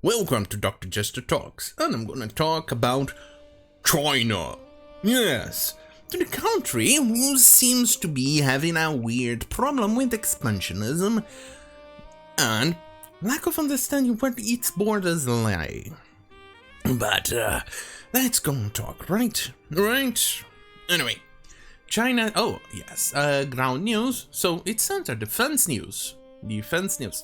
Welcome to Dr. Jester Talks, and I'm gonna talk about China. Yes, the country who seems to be having a weird problem with expansionism and lack of understanding where its borders lie. But, let's go and talk, right? Anyway, China, ground news, so it's under defense news.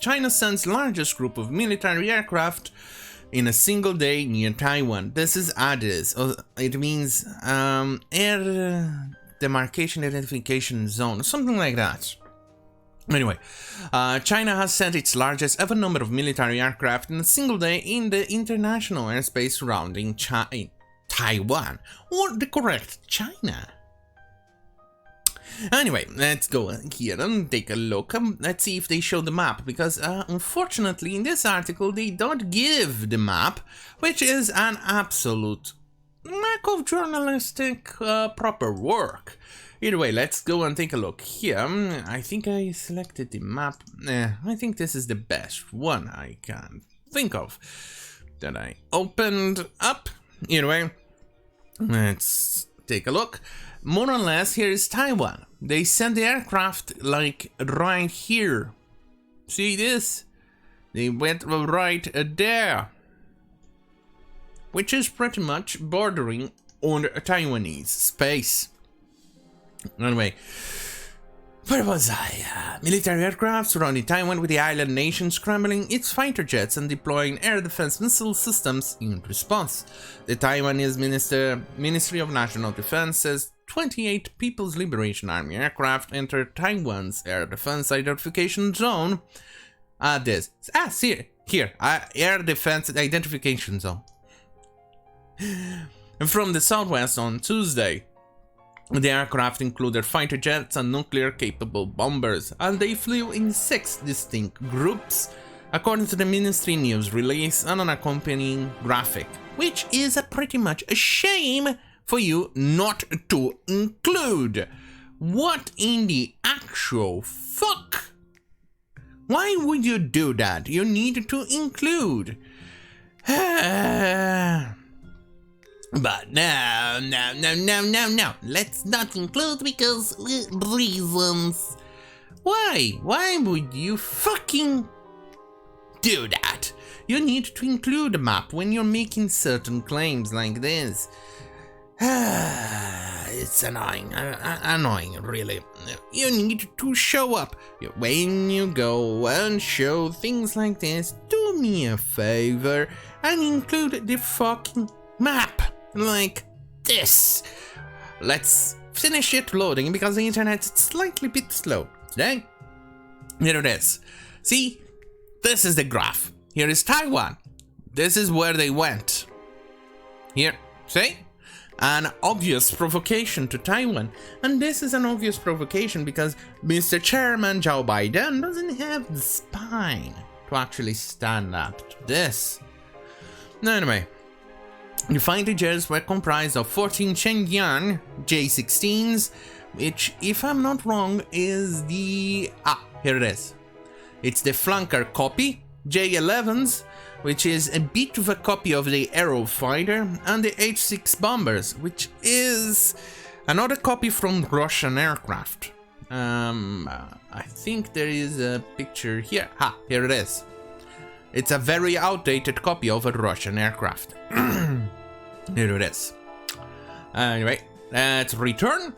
China sends largest group of military aircraft in a single day near Taiwan. This is ADIS. It means Air Demarcation Identification Zone, something like that. Anyway, China has sent its largest ever number of military aircraft in a single day in the international airspace surrounding Taiwan, or the correct China. Anyway, let's go here and take a look. Let's see if they show the map, because unfortunately in this article they don't give the map, which is an absolute lack of journalistic proper work. Either way, let's go and take a look here. I think I selected the map. I think this is the best one I can think of that I opened up. Either way, let's take a look. More or less, here is Taiwan. They send the aircraft like right here. See this? They went right there. Which is pretty much bordering on Taiwanese space. Anyway, where was I? Military aircraft surrounding Taiwan, with the island nation scrambling its fighter jets and deploying air defense missile systems in response. The Taiwanese Ministry of National Defense says 28 People's Liberation Army aircraft entered Taiwan's air defense identification zone. Air defense identification zone. From the southwest on Tuesday. The aircraft included fighter jets and nuclear-capable bombers, and they flew in 6 distinct groups, according to the ministry news release and an accompanying graphic, which is pretty much a shame for you not to include. What in the actual fuck? Why would you do that? You need to include. But no. Let's not include because reasons. Why? Why would you fucking do that? You need to include a map when you're making certain claims like this. It's annoying, really. You need to show up. When you go and show things like this, do me a favor and include the fucking map. Like this. Let's finish it loading because the internet is slightly bit slow today. Here it is. See? This is the graph. Here is Taiwan. This is where they went. Here. See? An obvious provocation to Taiwan. And this is an obvious provocation because Mr. Chairman Joe Biden doesn't have the spine to actually stand up to this. Anyway. The fighter jets were comprised of 14 Shenyang J-16s, which, if I'm not wrong, is the... here it is. It's the flanker copy, J-11s, which is a bit of a copy of the Arrow fighter, and the H-6 bombers, which is another copy from Russian aircraft. I think there is a picture here. Here it is. It's a very outdated copy of a Russian aircraft. Here it is. Anyway, let's return.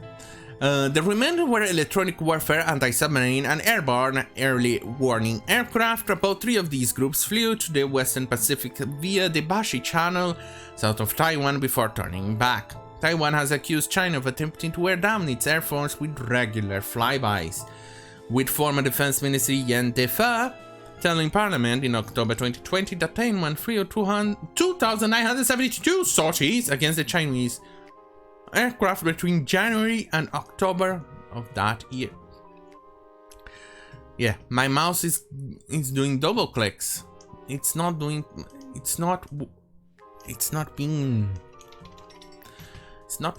The remainder were electronic warfare, anti-submarine, and airborne early warning aircraft. About 3 of these groups flew to the Western Pacific via the Bashi Channel, south of Taiwan, before turning back. Taiwan has accused China of attempting to wear down its air force with regular flybys, with former Defense Minister Yan Defa telling Parliament in October 2020 that Taiwan flew 2,972 sorties against the Chinese aircraft between January and October of that year. Yeah, my mouse is doing double clicks. It's not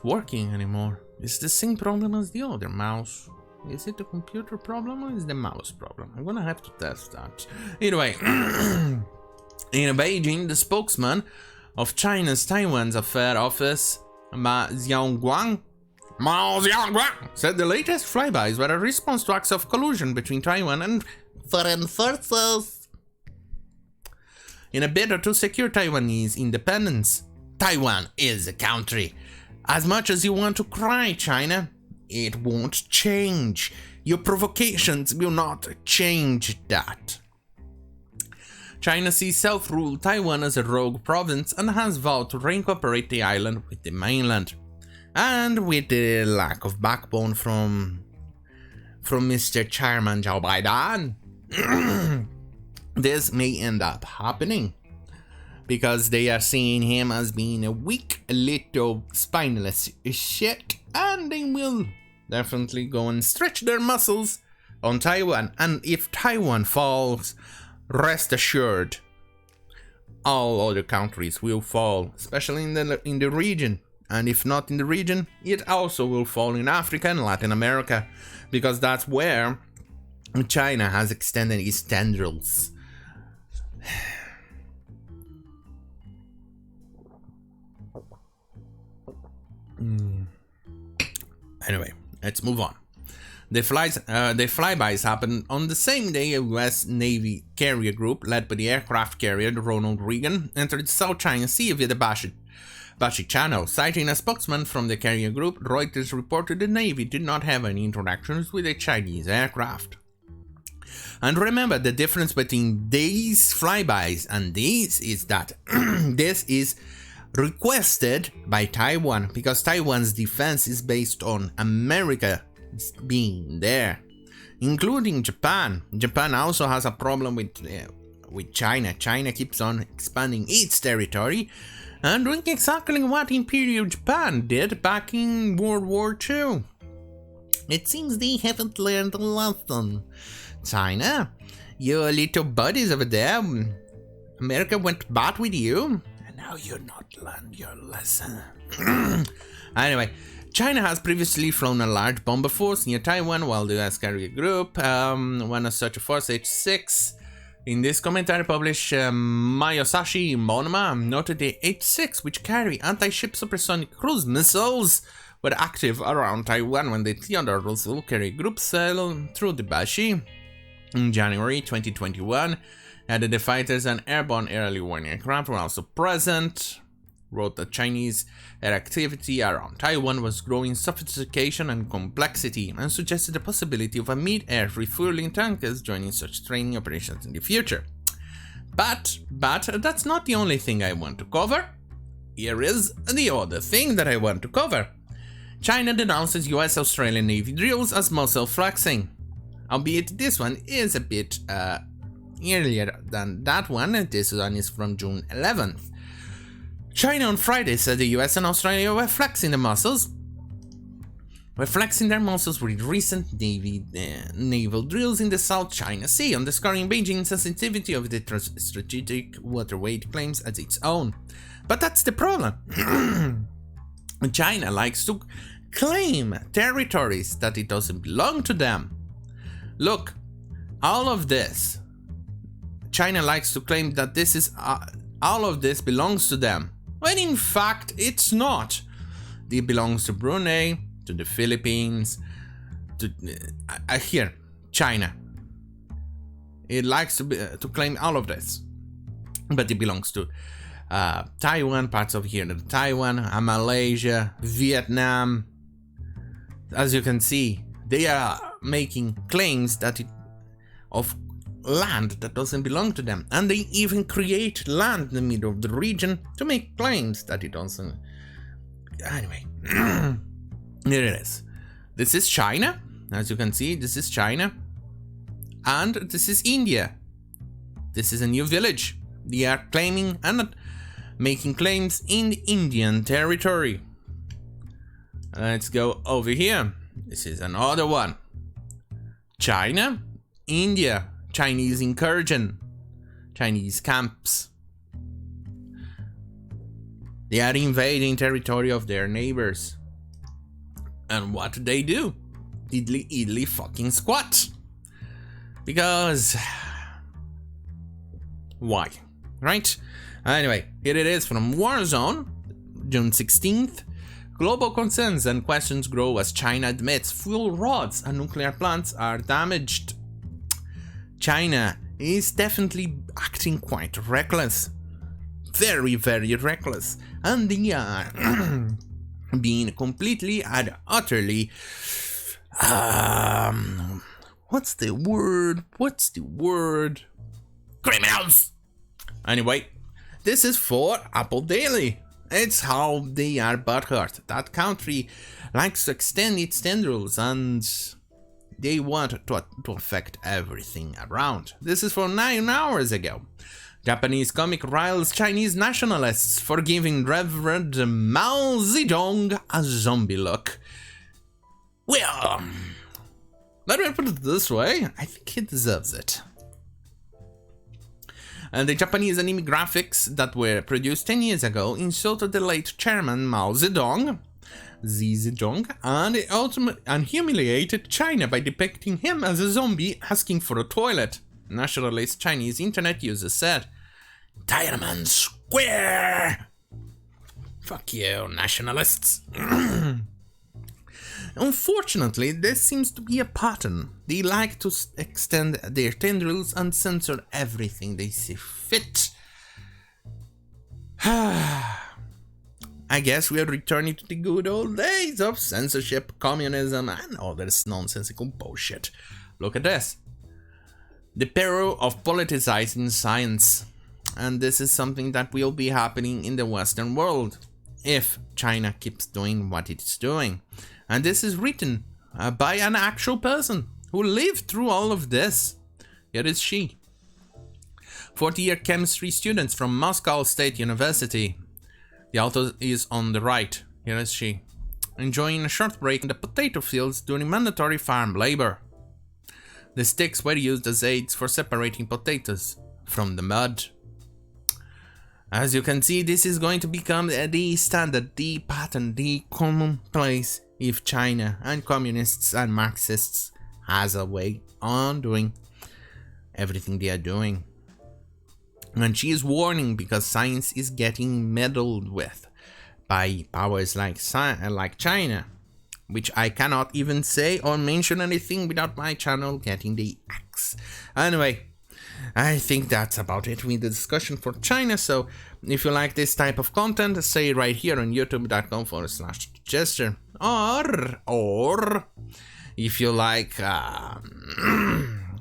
working anymore. It's the same problem as the other mouse. Is it the computer problem or is it the mouse problem? I'm gonna have to test that. Either way, In Beijing, the spokesman of China's Taiwan's Affairs Office, Mao Zedong, said the latest flybys were a response to acts of collusion between Taiwan and foreign forces. In a bid to secure Taiwanese independence, Taiwan is a country. As much as you want to cry, China, it won't change. Your provocations will not change that. China sees self-ruled Taiwan as a rogue province and has vowed to reincorporate the island with the mainland. And with the lack of backbone from Mr. Chairman Joe Biden, this may end up happening. Because they are seeing him as being a weak little spineless shit, and they will definitely go and stretch their muscles on Taiwan. And if Taiwan falls, rest assured, all other countries will fall, especially in the region. And if not in the region, it also will fall in Africa and Latin America, because that's where China has extended its tendrils. Anyway, let's move on. The flybys happened on the same day a US Navy carrier group led by the aircraft carrier Ronald Reagan entered the South China Sea via the Bashi Channel. Citing a spokesman from the carrier group, Reuters reported the Navy did not have any interactions with a Chinese aircraft. And remember, the difference between these flybys and these is that this is requested by Taiwan, because Taiwan's defense is based on America being there, including Japan. Japan also has a problem with China. China keeps on expanding its territory and doing exactly what Imperial Japan did back in World War II. It seems they haven't learned a lesson. China, your little buddies over there, America went bad with you. Now you're not learned your lesson. Anyway, China has previously flown a large bomber force near Taiwan, while the US carrier group went such a force H-6. In this commentary published, Mayosashi Monoma noted the H-6, which carry anti-ship supersonic cruise missiles, were active around Taiwan when the Theodore Roosevelt carrier group sailed through the Bashi. In January 2021, added the fighters and airborne early warning aircraft were also present. Wrote that Chinese air activity around Taiwan was growing sophistication and complexity, and suggested the possibility of a mid-air refueling tankers joining such training operations in the future. But that's not the only thing I want to cover. Here is the other thing that I want to cover. China denounces US-Australian Navy drills as muscle flexing. Albeit this one is a bit earlier than that one, and this one is from June 11th. China on Friday said the US and Australia were flexing their muscles with recent naval drills in the South China Sea, underscoring Beijing's sensitivity of the strategic waterway claims as its own. But that's the problem. China likes to claim territories that it doesn't belong to them. Look, all of this, China likes to claim that this is all of this belongs to them, when in fact it's not. It belongs to Brunei, to the Philippines, to here, China. It likes to claim all of this, but it belongs to Taiwan, parts of here, Taiwan, Malaysia, Vietnam. As you can see, they are making claims of land that doesn't belong to them, and they even create land in the middle of the region to make claims that it doesn't. Anyway, here it is. This is China. As you can see, this is China, and this is India. This is a new village. They are claiming and making claims in the Indian territory. Let's go over here. This is another one. China, India, Chinese incursion, Chinese camps. They are invading territory of their neighbors. And what do they do? Idly fucking squat. Because... why? right? Anyway, here it is from Warzone, June 16th. Global concerns and questions grow as China admits fuel rods and nuclear plants are damaged. China is definitely acting quite reckless. Very, very reckless. And they are being completely and utterly... what's the word? Criminals! Anyway, this is for Apple Daily. It's how they are butthurt. That country likes to extend its tendrils and they want to affect everything around. This is from 9 hours ago. Japanese comic riles Chinese nationalists for giving Reverend Mao Zedong a zombie look. Well, let me put it this way, I think he deserves it. And the Japanese anime graphics that were produced 10 years ago insulted the late chairman Mao Zedong, and humiliated China by depicting him as a zombie asking for a toilet. Nationalist Chinese internet users said, Tiananmen Square! Fuck you, nationalists. Unfortunately, there seems to be a pattern. They like to extend their tendrils and censor everything they see fit. I guess we are returning to the good old days of censorship, communism, and all this nonsensical bullshit. Look at this. The peril of politicizing science. And this is something that will be happening in the Western world if China keeps doing what it's doing. And this is written by an actual person who lived through all of this. Here is she. 40-year chemistry students from Moscow State University. The author is on the right. Here is she. Enjoying a short break in the potato fields during mandatory farm labor. The sticks were used as aids for separating potatoes from the mud. As you can see, this is going to become the standard, the pattern, the commonplace if China and communists and Marxists has a way on doing everything they are doing. And she is warning because science is getting meddled with by powers like China, which I cannot even say or mention anything without my channel getting the axe. Anyway, I think that's about it with the discussion for China. So if you like this type of content, say right here on youtube.com/Jester. Or if you like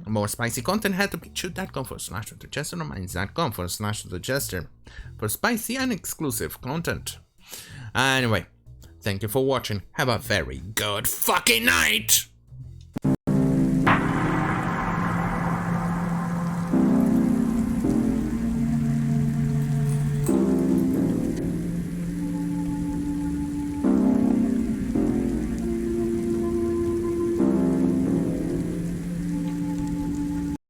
more spicy content, head to youtube.com/Jester or minds.com/Jester for spicy and exclusive content. Anyway, thank you for watching. Have a very good fucking night!